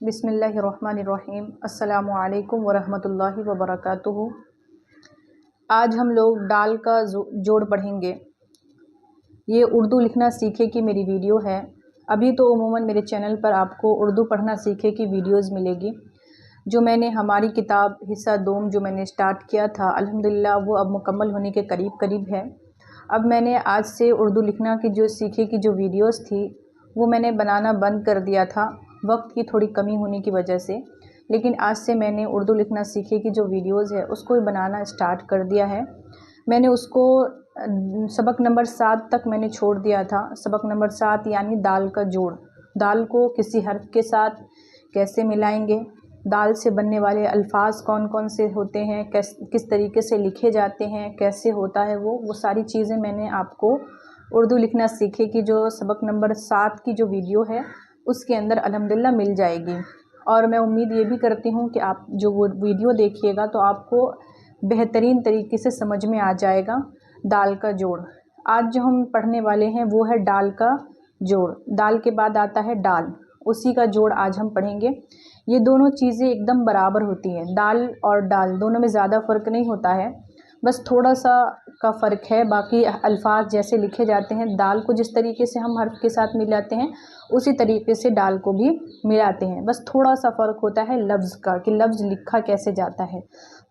बिस्मिल्लाहिर्रहमानिर्रहीम। अस्सलामु अलैकुम वरहमतुल्लाहि वबरकातुहू। आज हम लोग डाल का जोड़ पढ़ेंगे। ये उर्दू लिखना सीखे की मेरी वीडियो है। अभी तो उमूमन मेरे चैनल पर आपको उर्दू पढ़ना सीखे की वीडियोस मिलेगी। जो मैंने हमारी किताब हिस्सा दोम जो मैंने स्टार्ट किया था, अल्हम्दुलिल्लाह वो अब मुकम्मल होने के करीब है। अब मैंने आज से उर्दू लिखना की जो सीखे की जो वीडियोस थी वो मैंने बनाना बंद कर दिया था, वक्त की थोड़ी कमी होने की वजह से। लेकिन आज से मैंने उर्दू लिखना सीखे की जो वीडियोस है उसको बनाना स्टार्ट कर दिया है। मैंने उसको सबक नंबर 7 तक मैंने छोड़ दिया था। सबक नंबर 7 यानी दाल का जोड़। दाल को किसी हर्फ के साथ कैसे मिलाएंगे, दाल से बनने वाले अल्फाज कौन कौन से होते हैं, किस तरीके से लिखे जाते हैं, कैसे होता है वो सारी चीज़ें मैंने आपको उर्दू लिखना सीखे की जो सबक नंबर 7 की जो वीडियो है उसके अंदर अल्हम्दुलिल्लाह मिल जाएगी। और मैं उम्मीद ये भी करती हूँ कि आप जो वो वीडियो देखिएगा तो आपको बेहतरीन तरीके से समझ में आ जाएगा दाल का जोड़। आज जो हम पढ़ने वाले हैं वो है डाल का जोड़। दाल के बाद आता है डाल, उसी का जोड़ आज हम पढ़ेंगे। ये दोनों चीज़ें एकदम बराबर होती हैं, दाल और डाल दोनों में ज़्यादा फ़र्क नहीं होता है, बस थोड़ा सा का फ़र्क है। बाकी अल्फाज जैसे लिखे जाते हैं, दाल को जिस तरीके से हम हर्फ के साथ मिलाते हैं उसी तरीके से डाल को भी मिलाते हैं। बस थोड़ा सा फ़र्क होता है लफ्ज़ का कि लफ्ज़ लिखा कैसे जाता है।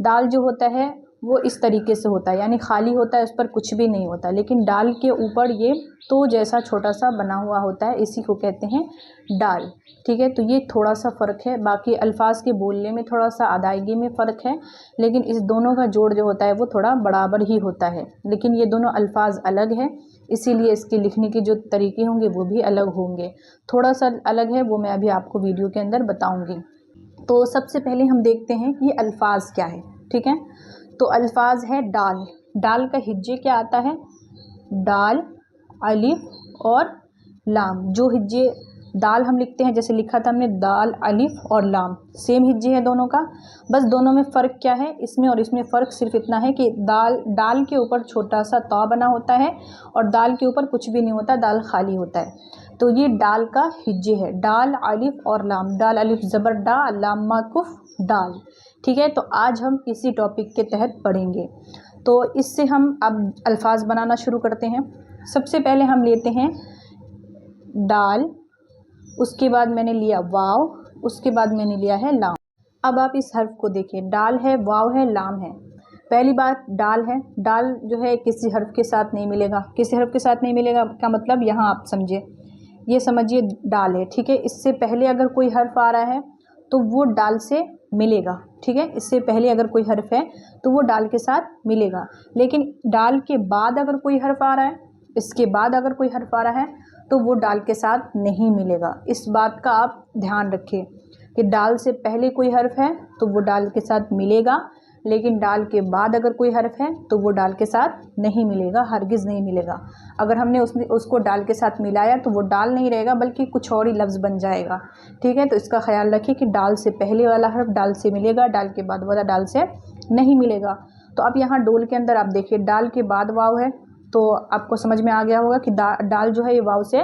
दाल जो होता है वो इस तरीके से होता है, यानी खाली होता है, उस पर कुछ भी नहीं होता। लेकिन डाल के ऊपर ये तो जैसा छोटा सा बना हुआ होता है, इसी को कहते हैं डाल। ठीक है, तो ये थोड़ा सा फ़र्क है। बाकी अल्फाज के बोलने में थोड़ा सा अदायगी में फ़र्क है, लेकिन इस दोनों का जोड़ जो होता है वो थोड़ा बराबर ही होता है। लेकिन ये दोनों अल्फाज अलग है, इसीलिए इसके लिखने के जो तरीके होंगे वो भी अलग होंगे। थोड़ा सा अलग है, वो मैं अभी आपको वीडियो के अंदर बताऊंगी। तो सबसे पहले हम देखते हैं कि ये अल्फाज क्या है। ठीक है, तो अल्फाज है डाल। डाल का हिज्जे क्या आता है, डाल, अलिफ और लाम। जो हिज्जे दाल हम लिखते हैं, जैसे लिखा था हमने दाल, अलिफ और लाम, सेम हिज्जे है दोनों का। बस दोनों में फ़र्क क्या है, इसमें और इसमें फ़र्क सिर्फ इतना है कि डाल के ऊपर छोटा सा तौ बना होता है और दाल के ऊपर कुछ भी नहीं होता, दाल खाली होता है। तो ये डाल का हिज्जे है, डाल, अलिफ और लाम। डाल अलिफ ज़बर डा, लाम माकुफ डाल। ठीक है, तो आज हम इसी टॉपिक के तहत पढ़ेंगे। तो इससे हम अब अल्फाज बनाना शुरू करते हैं। सबसे पहले हम लेते हैं डाल, उसके बाद मैंने लिया वाव, उसके बाद मैंने लिया है लाम। अब आप इस हर्फ को देखिए, डाल है, वाव है, लाम है। पहली बात डाल है, डाल जो है किसी हर्फ के साथ नहीं मिलेगा। किसी हर्फ के साथ नहीं मिलेगा का मतलब यहाँ आप समझिए, ये समझिए डाल है। ठीक है, इससे पहले अगर कोई हर्फ आ रहा है तो वो डाल से मिलेगा। ठीक है, इससे पहले अगर कोई हर्फ है तो वो डाल के साथ मिलेगा। लेकिन डाल के बाद अगर कोई हर्फ आ रहा है, इसके बाद अगर कोई हर्फ आ रहा है तो वो डाल के साथ नहीं मिलेगा। इस बात का आप ध्यान रखिए कि डाल से पहले कोई हर्फ है तो वो डाल के साथ मिलेगा, लेकिन डाल के बाद अगर कोई हर्फ है तो वो डाल के साथ नहीं मिलेगा, हरगिज़ नहीं मिलेगा। अगर हमने उसको डाल के साथ मिलाया तो वो डाल नहीं रहेगा बल्कि कुछ और ही लफ्ज़ बन जाएगा। ठीक है, तो इसका ख्याल रखिए कि डाल से पहले वाला हर्फ डाल से मिलेगा, डाल के बाद वाला डाल से नहीं मिलेगा। तो अब यहाँ डोल के अंदर आप देखिए, डाल के बाद वाव है तो आपको समझ में आ गया होगा कि डाल जो है ये वाव से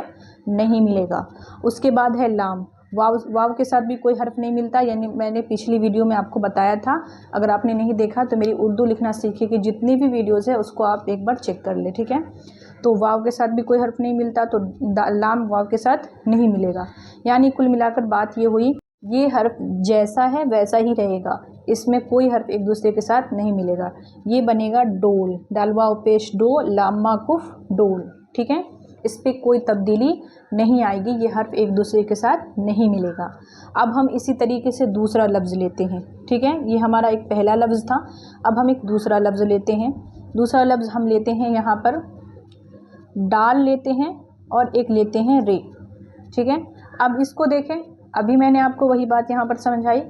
नहीं मिलेगा। उसके बाद है लाम। वाव के साथ भी कोई हर्फ नहीं मिलता, यानी मैंने पिछली वीडियो में आपको बताया था। अगर आपने नहीं देखा तो मेरी उर्दू लिखना सीखे की जितनी भी वीडियोज़ है उसको आप एक बार चेक कर ले। ठीक है, तो वाव के साथ भी कोई हर्फ नहीं मिलता, तो लाम वाव के साथ नहीं मिलेगा। यानी कुल मिलाकर बात ये हुई, ये हर्फ जैसा है वैसा ही रहेगा, इसमें कोई हर्फ एक दूसरे के साथ नहीं मिलेगा। ये बनेगा डोल, डालवा पेश डो, लामा कुफ डोल। ठीक है, इस पर कोई तब्दीली नहीं आएगी, ये हर्फ एक दूसरे के साथ नहीं मिलेगा। अब हम इसी तरीके से दूसरा लफ्ज़ लेते हैं। ठीक है, ये हमारा एक पहला लफ्ज़ था, अब हम एक दूसरा लफ्ज़ लेते हैं। दूसरा लफ्ज़ हम लेते हैं यहाँ पर डाल लेते हैं और एक लेते हैं रे। ठीक है, अब इसको देखें, अभी मैंने आपको वही बात यहाँ पर समझाई।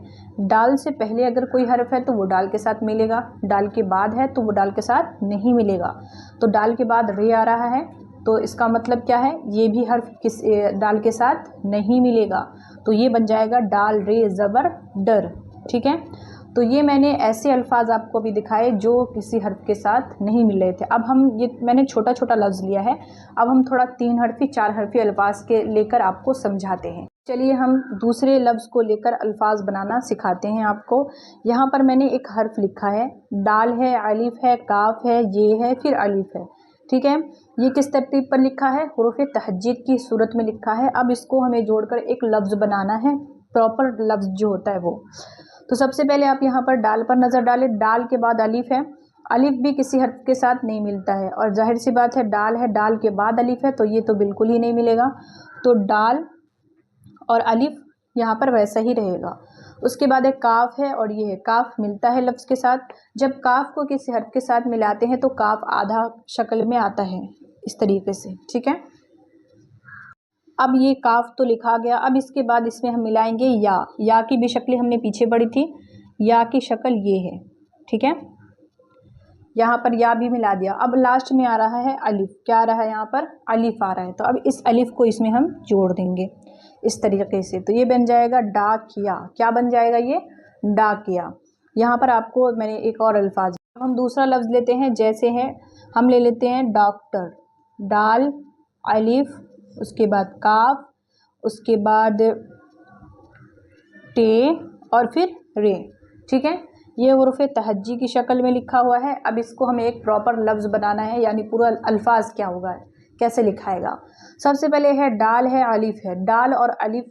डाल से पहले अगर कोई हर्फ है तो वो डाल के साथ मिलेगा, डाल के बाद है तो वो डाल के साथ नहीं मिलेगा। तो डाल के बाद रे आ रहा है तो इसका मतलब क्या है, ये भी हर्फ किस डाल के साथ नहीं मिलेगा, तो ये बन जाएगा डाल रे ज़बर डर। ठीक है, तो ये मैंने ऐसे अल्फाज आपको भी दिखाए जो किसी हर्फ के साथ नहीं मिल रहे थे। अब हम ये मैंने छोटा छोटा लफ्ज़ लिया है, अब हम थोड़ा 3 हर्फी 4 हर्फी अल्फाज के लेकर आपको समझाते हैं। चलिए हम दूसरे लफ्ज़ को लेकर अल्फाज बनाना सिखाते हैं आपको। यहाँ पर मैंने एक हर्फ लिखा है, दाल है, अलिफ है, काफ है, ये है, फिर अलिफ है। ठीक है, ये किस तरतीब पर लिखा है? हुरूफ़े तहज्जुद की सूरत में लिखा है। अब इसको हमें जोड़कर एक लफ्ज़ बनाना है, प्रॉपर लफ्ज़ जो होता है वो। तो सबसे पहले आप यहाँ पर डाल पर नज़र डालें। डाल के बाद अलिफ है, अलिफ भी किसी हर्फ के साथ नहीं मिलता है, और जाहिर सी बात है डाल के बाद अलिफ है तो ये तो बिल्कुल ही नहीं मिलेगा। तो डाल और अलिफ यहाँ पर वैसा ही रहेगा। उसके बाद एक काफ है, और ये है काफ मिलता है लफ्ज़ के साथ। जब काफ को किसी हर्फ के साथ मिलाते हैं तो काफ आधा शक्ल में आता है इस तरीके से। ठीक है, अब ये काफ तो लिखा गया। अब इसके बाद इसमें हम मिलाएंगे या की भी शक्लें हमने पीछे पढ़ी थी। या की शक्ल ये है। ठीक है, यहाँ पर या भी मिला दिया। अब लास्ट में आ रहा है अलिफ। क्या आ रहा है? यहाँ पर अलिफ आ रहा है। तो अब इस अलिफ को इसमें हम जोड़ देंगे इस तरीके से। तो ये बन जाएगा डाकिया। क्या बन जाएगा? ये डाकिया। यहाँ पर आपको मैंने एक और अल्फाज, हम दूसरा लफ्ज़ लेते हैं। जैसे है हम ले लेते हैं डॉक्टर। डाल, अलिफ, उसके बाद काफ, उसके बाद टे और फिर रे। ठीक है, ये हुरूफ़े तहज्जी की शक्ल में लिखा हुआ है। अब इसको हमें एक प्रॉपर लफ्ज़ बनाना है, यानी पूरा अल्फाज क्या होगा, कैसे लिखाएगा। सबसे पहले है डाल है, अलिफ है। डाल और अलिफ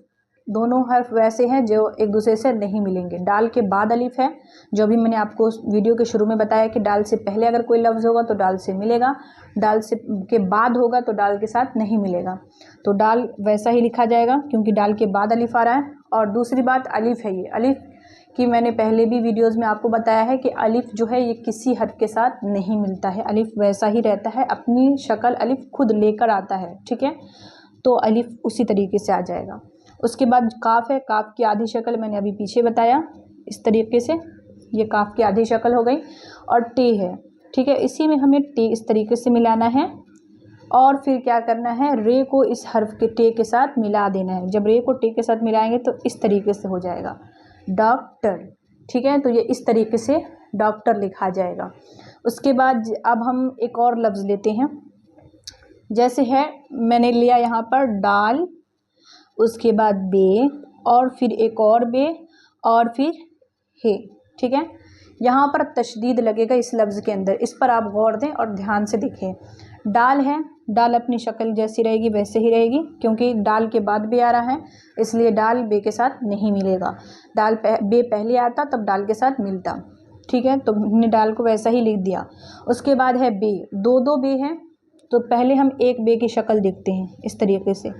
दोनों हर्फ वैसे हैं जो एक दूसरे से नहीं मिलेंगे। डाल के बाद अलिफ है, जो भी मैंने आपको वीडियो के शुरू में बताया कि डाल से पहले अगर कोई लफ्ज़ होगा तो डाल से मिलेगा, डाल से के बाद होगा तो डाल के साथ नहीं मिलेगा। तो डाल वैसा ही लिखा जाएगा क्योंकि डाल के बाद अलिफ आ रहा है। और दूसरी बात अलिफ है। ये अलिफ कि मैंने पहले भी वीडियोस में आपको बताया है कि अलिफ जो है ये किसी हर्फ के साथ नहीं मिलता है। अलिफ वैसा ही रहता है, अपनी शक्ल अलिफ खुद लेकर आता है। ठीक है, तो अलिफ उसी तरीके से आ जाएगा। उसके बाद काफ है। काफ की आधी शक्ल मैंने अभी पीछे बताया इस तरीके से, ये काफ की आधी शक्ल हो गई। और टे है। ठीक है, इसी में हमें टे इस तरीके से मिलाना है। और फिर क्या करना है, रे को इस हर्फ के टे के साथ मिला देना है। जब रे को टे के साथ मिलाएंगे तो इस तरीके से हो जाएगा डॉक्टर। ठीक है, तो ये इस तरीके से डॉक्टर लिखा जाएगा। उसके बाद अब हम एक और लफ्ज़ लेते हैं। जैसे है मैंने लिया यहाँ पर डाल, उसके बाद बे, और फिर एक और बे, और फिर हे। ठीक है, यहाँ पर तशदीद लगेगा इस लफ्ज़ के अंदर, इस पर आप गौर दें और ध्यान से देखें। डाल है, डाल अपनी शक्ल जैसी रहेगी वैसे ही रहेगी, क्योंकि डाल के बाद बे आ रहा है इसलिए डाल बे के साथ नहीं मिलेगा। डाल बे पहले आता तब डाल के साथ मिलता। ठीक है, तो हमने डाल को वैसा ही लिख दिया। उसके बाद है बे, दो बे हैं, तो पहले हम एक बे की शक्ल देखते हैं इस तरीके से।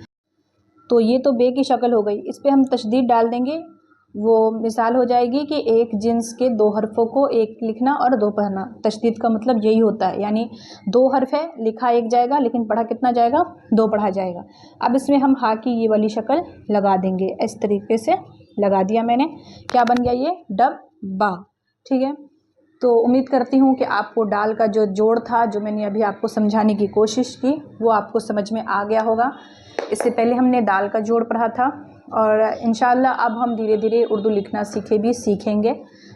तो ये तो बे की शक्ल हो गई, इस पर हम तशदीद डाल देंगे। वो मिसाल हो जाएगी कि एक जिन्स के दो हरफों को एक लिखना और दो पढ़ना। तशदीद का मतलब यही होता है, यानी दो हर्फ है, लिखा एक जाएगा लेकिन पढ़ा कितना जाएगा? दो पढ़ा जाएगा। अब इसमें हम हा की ये वाली शक्ल लगा देंगे, इस तरीके से लगा दिया मैंने। क्या बन गया? ये डब्बा। ठीक है, तो उम्मीद करती हूँ कि आपको डाल का जो जोड़ था, जो मैंने अभी आपको समझाने की कोशिश की, वो आपको समझ में आ गया होगा। इससे पहले हमने दाल का जोड़ पढ़ा था, और इंशाअल्लाह अब हम धीरे धीरे उर्दू लिखना सीखेंगे।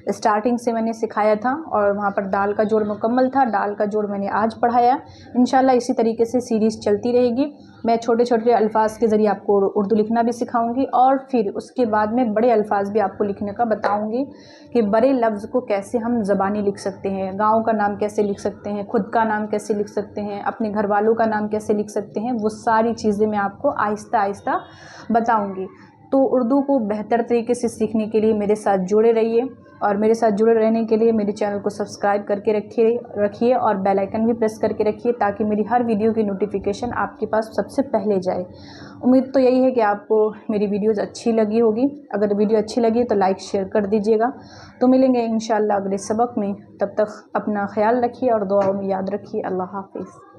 स्टार्टिंग से मैंने सिखाया था और वहाँ पर दाल का जोड़ मुकम्मल था। डाल का जोड़ मैंने आज पढ़ाया। इंशाअल्लाह इसी तरीके से सीरीज़ चलती रहेगी। मैं छोटे छोटे अल्फाज के ज़रिए आपको उर्दू लिखना भी सिखाऊंगी, और फिर उसके बाद में बड़े अल्फाज भी आपको लिखने का बताऊंगी कि बड़े लफ्ज़ को कैसे हम ज़बानी लिख सकते हैं, गाँव का नाम कैसे लिख सकते हैं, खुद का नाम कैसे लिख सकते हैं, अपने घर वालों का नाम कैसे लिख सकते हैं। वो सारी चीज़ें मैं आपको आहिस्ता आहिस्ता बताऊँगी। तो उर्दू को बेहतर तरीके से सीखने के लिए मेरे साथ जुड़े रहिए, और मेरे साथ जुड़े रहने के लिए मेरे चैनल को सब्सक्राइब करके रखिए और बेल आइकन भी प्रेस करके रखिए, ताकि मेरी हर वीडियो की नोटिफिकेशन आपके पास सबसे पहले जाए। उम्मीद तो यही है कि आपको मेरी वीडियोज़ अच्छी लगी होगी। अगर वीडियो अच्छी लगी तो लाइक शेयर कर दीजिएगा। तो मिलेंगे इंशाअल्लाह अगले सबक में। तब तक अपना ख्याल रखिए और दुआओं में याद रखिए। अल्लाह हाफिज़।